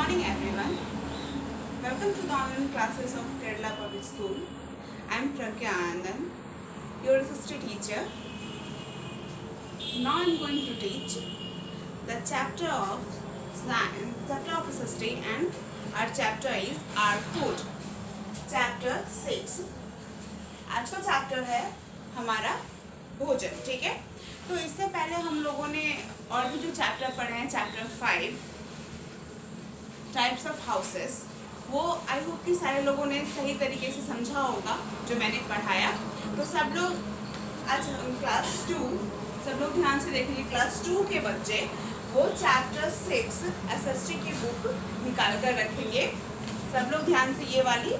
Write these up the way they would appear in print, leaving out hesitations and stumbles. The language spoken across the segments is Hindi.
morning everyone. Welcome to the online classes of Kerala Public School. I am Pragya Anandan, your assistant teacher. Now I am going to teach the chapter of history, and our chapter is our food. Chapter 6. आज का चैप्टर है हमारा भोजन, ठीक है। तो इससे पहले हम लोगों ने और भी जो चैप्टर पढ़े हैं, चैप्टर 5 टाइप्स ऑफ हाउसेस, वो आई होप कि सारे लोगों ने सही तरीके से समझा होगा जो मैंने पढ़ाया। तो सब लोग आज क्लास 2, सब लोग ध्यान से देखेंगे। क्लास 2 के बच्चे वो चैप्टर 6 एसएसटी की बुक निकाल कर रखेंगे। सब लोग ध्यान से ये वाली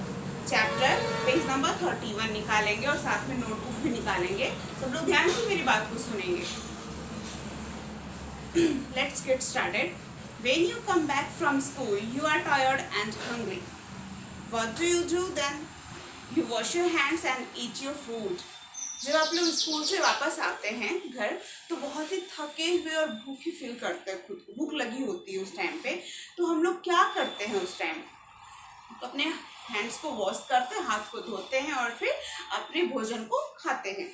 चैप्टर पेज नंबर 31 निकालेंगे और साथ में नोटबुक भी निकालेंगे। सब लोग ध्यान से मेरी बात को सुनेंगे। Let's get started. When you come back from school, you are tired and hungry. What do you do then? You wash your hands and eat your food. जब आप लोग स्कूल से वापस आते हैं घर, तो बहुत ही थके हुए और भूखे फील करते हैं, खुद भूख लगी होती है उस टाइम पे। तो हम लोग क्या करते हैं उस टाइम? तो अपने हैंड्स को वॉश करते हैं, हाथ को धोते हैं और फिर अपने भोजन को खाते हैं।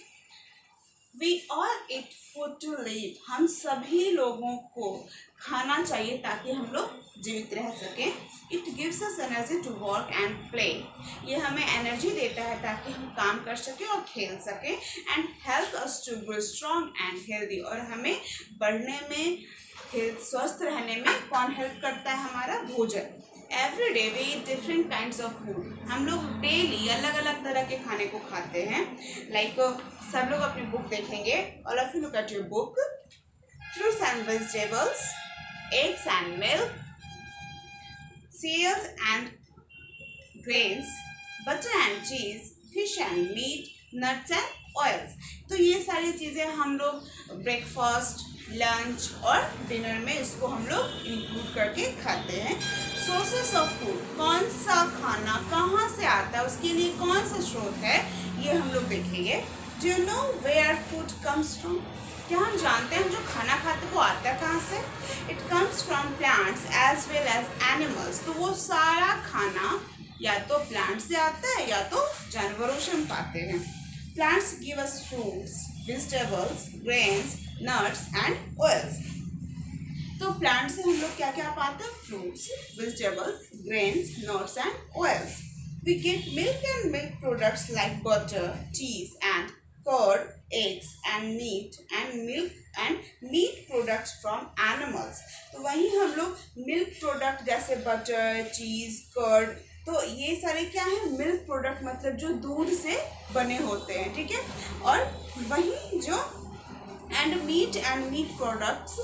We all eat food to live. हम सभी लोगों को खाना चाहिए ताकि हम लोग जीवित रह सकें। It gives us energy to work and play. ये हमें एनर्जी देता है ताकि हम काम कर सकें और खेल सकें। And help us to grow strong and healthy. और हमें बढ़ने में, स्वस्थ रहने में कौन हेल्प करता है? हमारा भोजन। Every day we eat different kinds of food. हम लोग डेली अलग अलग तरह के खाने को खाते हैं। Like सब लोग अपनी बुक देखेंगे। All of you look at your book. Fruits and vegetables, eggs and milk, cereals and grains, butter and cheese, fish and meat, nuts and oils. तो ये सारी चीज़ें हम लोग ब्रेकफास्ट, लंच और डिनर में इसको हम लोग इंक्लूड करके खाते हैं। सोर्सेस ऑफ फूड, कौन सा खाना कहाँ से आता है, उसके लिए कौन सा स्रोत है, ये हम लोग देखेंगे। Do you know where food comes from? क्या हम जानते हैं हम जो खाना खाते हैं वो आता है कहाँ से? It comes from plants as well as animals. तो वो सारा खाना या तो प्लांट से आता है या तो जानवरों से हम पाते हैं। Plants give us fruits, vegetables, grains, nuts and oils. तो प्लांट से हम लोग क्या क्या पाते हैं? Fruits, vegetables, grains, nuts and oils. We get milk and milk products like butter, cheese and curd, eggs and meat and milk and meat products from animals. तो वहीं हम लोग मिल्क प्रोडक्ट जैसे बटर, चीज़, कर्ड, तो ये सारे क्या है? मिल्क प्रोडक्ट, मतलब जो दूध से बने होते हैं, ठीक है। और वहीं जो and meat products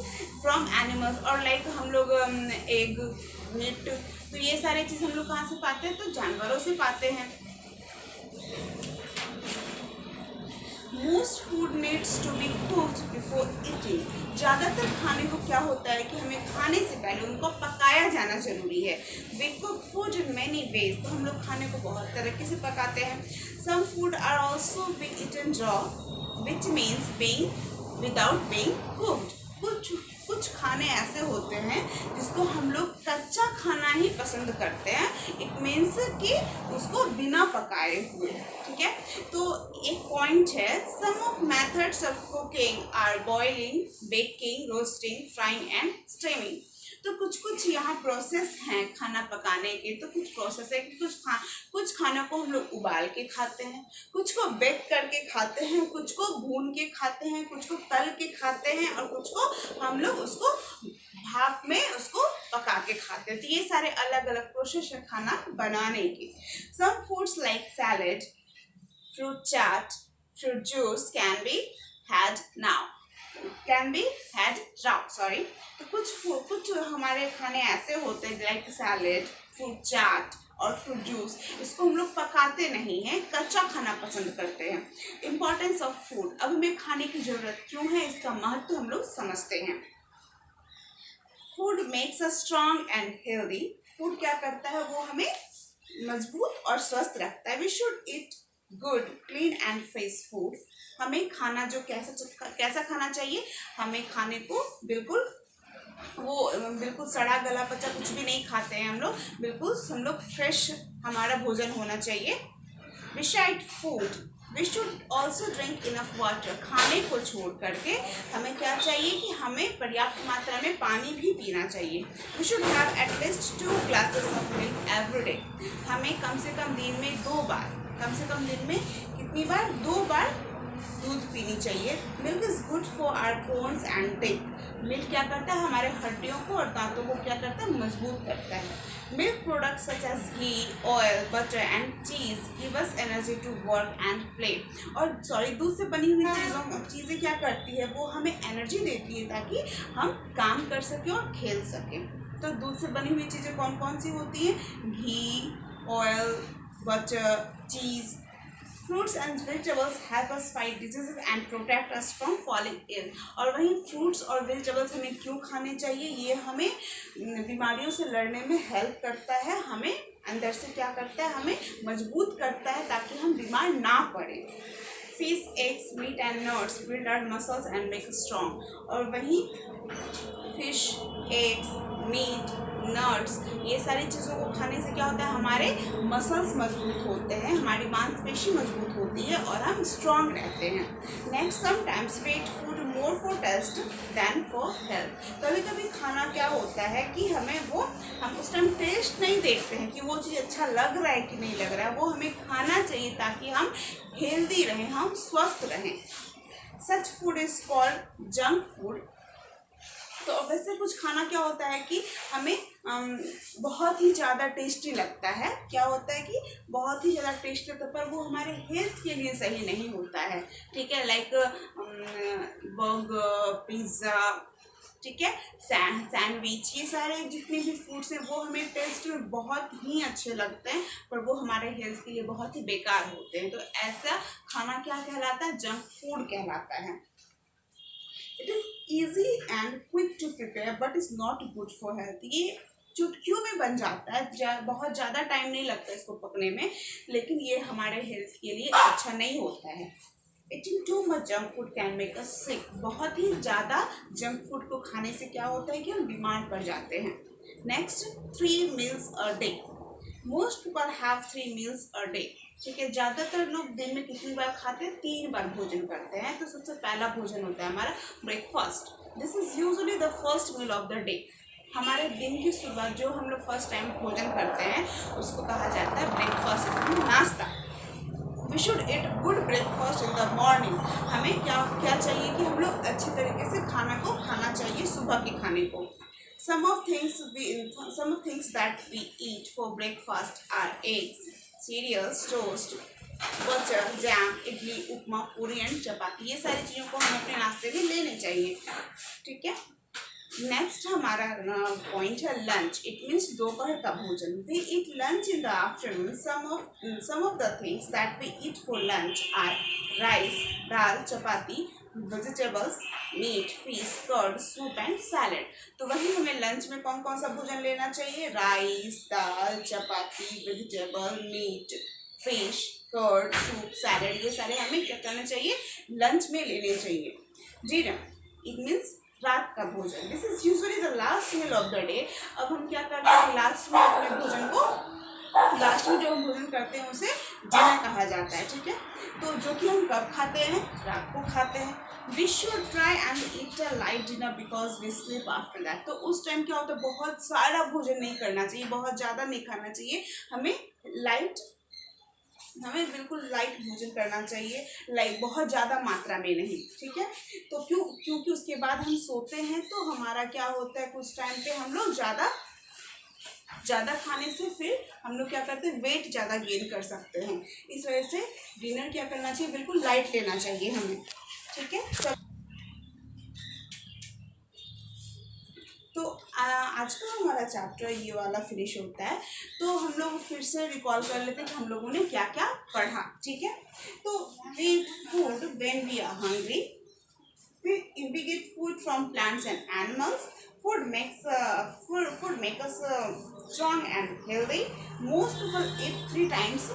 from animals, और लाइक हम लोग एग, मीट, तो ये सारे चीज़ हम लोग कहाँ से पाते हैं? तो जानवरों से पाते हैं। Most food needs to be cooked before eating. ज़्यादातर खाने को क्या होता है कि हमें खाने से पहले उनको पकाया जाना जरूरी है। We cook food in many ways. तो हम लोग खाने को बहुत तरीके से पकाते हैं। Some food are also being eaten raw, which means being without being cooked. कुछ खाने ऐसे होते हैं जिसको हम लोग कच्चा खाना ही पसंद करते हैं। इट मीन्स कि उसको बिना पकाए हुए, ठीक है। तो एक पॉइंट है, some of methods of cooking are boiling, baking, roasting, frying and steaming. तो कुछ यहाँ प्रोसेस हैं खाना पकाने के। तो कुछ प्रोसेस है कि कुछ खाना को हम लोग उबाल के खाते हैं, कुछ को बेक करके खाते हैं, कुछ को भून के खाते हैं, कुछ को तल के खाते हैं, और कुछ को हम लोग उसको भाप में उसको पका के खाते हैं। तो ये सारे अलग अलग प्रोसेस है खाना बनाने के। Some foods like salad, fruit chaat, fruit juice can be had now, can be had raw, sorry. तो कुछ हमारे खाने ऐसे होते हैं लाइक सैलेड, फ्रूट चाट और फ्रूट जूस, इसको हम लोग पकाते नहीं हैं, कच्चा खाना पसंद करते हैं। इम्पोर्टेंस ऑफ फूड, अब हमें खाने की ज़रूरत क्यों है, इसका महत्व हम लोग समझते हैं। Food makes us strong and healthy. Food क्या करता है? वो हमें मजबूत और स्वस्थ रखता है। We should eat good, clean and fresh food. हमें खाना जो कैसा खाना चाहिए? हमें खाने को बिल्कुल वो बिल्कुल सड़ा गला पचा कुछ भी नहीं खाते हैं हम लोग, बिल्कुल हम लोग फ्रेश हमारा भोजन होना चाहिए। Beside food, we should also drink enough water. खाने को छोड़ करके हमें क्या चाहिए कि हमें पर्याप्त मात्रा में पानी भी पीना चाहिए। We should have at least 2 glasses of milk every day. हमें कम से कम दिन में 2 बार, कम से कम दिन में कितनी बार? 2 बार दूध पीनी चाहिए। Milk is good for our bones and teeth. Milk क्या करता है? हमारे हड्डियों को और दांतों को क्या करता है? मजबूत करता है। Milk products such as ghee, oil, butter and cheese give us energy to work and play. और दूध से बनी हुई चीज़ें क्या करती है? वो हमें एनर्जी देती है ताकि हम काम कर सकें और खेल सकें। तो दूध से बनी हुई चीज़ें कौन कौन सी होती हैं? Ghee, oil, butter, cheese. Fruits and vegetables help us fight diseases and protect us from falling ill. और वहीं फ्रूट्स और वेजिटेबल्स हमें क्यों खाने चाहिए? ये हमें बीमारियों से लड़ने में हेल्प करता है, हमें अंदर से क्या करता है? हमें मजबूत करता है ताकि हम बीमार ना पड़े। Fish, eggs, meat and nuts build our muscles and make strong. और वहीं फिश, एग्स, मीट, नट्स, ये सारी चीज़ों को खाने से क्या होता है? हमारे मसल्स मजबूत होते हैं, हमारी मांसपेशी मजबूत होती है और हम स्ट्रॉन्ग रहते हैं। Next, sometimes we eat food more for taste than for health. कभी कभी खाना क्या होता है कि हम उस टाइम टेस्ट नहीं देखते हैं कि वो चीज़ अच्छा लग रहा है कि नहीं लग रहा है, वो हमें खाना चाहिए ताकि हम हेल्दी रहें, हम स्वस्थ रहें। सच food is called junk food. तो वैसे कुछ खाना क्या होता है कि हमें बहुत ही ज़्यादा टेस्टी लगता है, क्या होता है कि बहुत ही ज़्यादा टेस्टी लगता है, पर वो हमारे हेल्थ के लिए सही नहीं होता है। ठीक है, लाइक बर्गर, पिज़्ज़ा, ठीक है, सैंडविच, ये सारे जितने भी फूड्स हैं वो हमें टेस्ट में बहुत ही अच्छे लगते हैं, पर वो हमारे हेल्थ के लिए बहुत ही बेकार होते हैं। तो ऐसा खाना क्या कहलाता है? जंक फूड कहलाता है। It is easy and quick to prepare but is not good for health. ये चुटकियों में बन जाता है, बहुत ज़्यादा टाइम नहीं लगता इसको पकने में, लेकिन ये हमारे हेल्थ के लिए अच्छा नहीं होता है। Eating too much junk food can make us sick. बहुत ही ज़्यादा जंक फूड को खाने से क्या होता है कि हम बीमार पड़ जाते हैं। Next, 3 meals a day। Most people have 3 meals a day। ठीक है, ज़्यादातर लोग दिन में कितनी बार खाते हैं? 3 बार भोजन करते हैं। तो सबसे पहला भोजन होता है हमारा breakfast. This is usually the first meal of the day. हमारे दिन की सुबह जो हम लोग फर्स्ट टाइम भोजन करते हैं उसको कहा जाता है ब्रेकफास्ट, नाश्ता। We should eat good breakfast in the morning. हमें क्या चाहिए कि हम लोग अच्छी तरीके से खाना को खाना चाहिए, सुबह के खाने को। Some of things that we eat for breakfast are eggs, cereals, toast, butter, jam, idli, उपमा, पूरी एंड चपाती। ये सारी चीज़ों को हम अपने नाश्ते में लेने चाहिए। ठीक है, नेक्स्ट हमारा पॉइंट है लंच। इट मीन्स दोपहर का भोजन। We eat lunch in the afternoon. Some of the things that we eat for lunch are rice, dal, chapati, vegetables, meat, fish, curd, soup and salad. तो वही हमें लंच में कौन कौन सा भोजन लेना चाहिए? Rice, dal, chapati, vegetable, meat, fish, curd, soup, salad, ये सारे हमें क्या करना चाहिए? लंच में लेने चाहिए। डिनर, इट मीन्स रात का भोजन। This is usually the last meal of the day. अब हम क्या करते हैं? लास्ट में अपने भोजन को, लास्ट में जो हम भोजन करते हैं उसे डिनर कहा जाता है। ठीक है, तो जो कि हम कब खाते हैं? रात को खाते हैं। We should try and eat a light dinner because we sleep after that. तो उस टाइम क्या होता है? बहुत सारा भोजन नहीं करना चाहिए, बहुत ज़्यादा नहीं खाना चाहिए, हमें बिल्कुल लाइट भोजन करना चाहिए, लाइक बहुत ज़्यादा मात्रा में नहीं। ठीक है, तो क्योंकि उसके बाद हम सोते हैं तो हमारा क्या होता है? कुछ टाइम पे हम लोग ज़्यादा खाने से फिर हम लोग क्या करते हैं? वेट ज़्यादा गेन कर सकते हैं। इस वजह से डिनर क्या करना चाहिए? बिल्कुल लाइट लेना चाहिए हमें। ठीक है, तो आज का हमारा चैप्टर ये वाला फिनिश होता है। तो हम लोग फिर से रिकॉल कर लेते हैं कि हम लोगों ने क्या क्या पढ़ा। ठीक है, तो we food when we are hungry, we get food from plants and animals. Food make us strong and healthy. Most people eat 3 times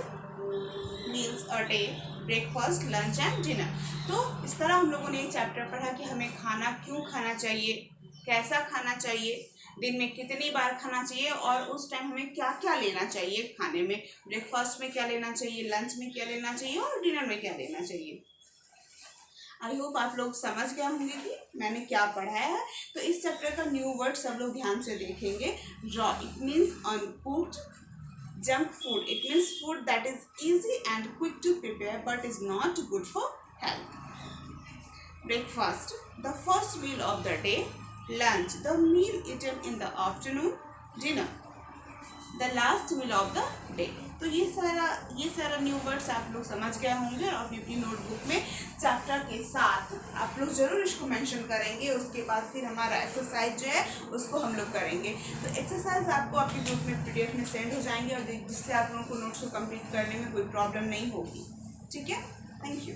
meals a day: breakfast, lunch and dinner. तो इस तरह हम लोगों ने एक चैप्टर पढ़ा कि हमें खाना क्यों खाना चाहिए, कैसा खाना चाहिए, दिन में कितनी बार खाना चाहिए और उस टाइम हमें क्या क्या लेना चाहिए खाने में, ब्रेकफास्ट में क्या लेना चाहिए, लंच में क्या लेना चाहिए और डिनर में क्या लेना चाहिए। आई होप आप लोग समझ गए होंगे कि मैंने क्या पढ़ाया है। तो इस चैप्टर का न्यू वर्ड सब लोग ध्यान से देखेंगे। Raw, it means uncooked. Junk food, it means food that is easy and quick to prepare but is not good for health. Breakfast, the first meal of the day. Lunch, the meal eaten in the afternoon. Dinner, the last meal of the day. तो ये सारा न्यू वर्ड्स आप लोग समझ गए होंगे और अपनी नोटबुक में चैप्टर के साथ आप लोग जरूर इसको मेंशन करेंगे। उसके बाद फिर हमारा एक्सरसाइज जो है उसको हम लोग करेंगे। तो एक्सरसाइज आपको आपके ग्रुप में पीडीएफ में सेंड हो जाएंगे और जिससे आप लोगों को नोट्स को कंप्लीट करने में कोई प्रॉब्लम नहीं होगी। ठीक है, थैंक यू।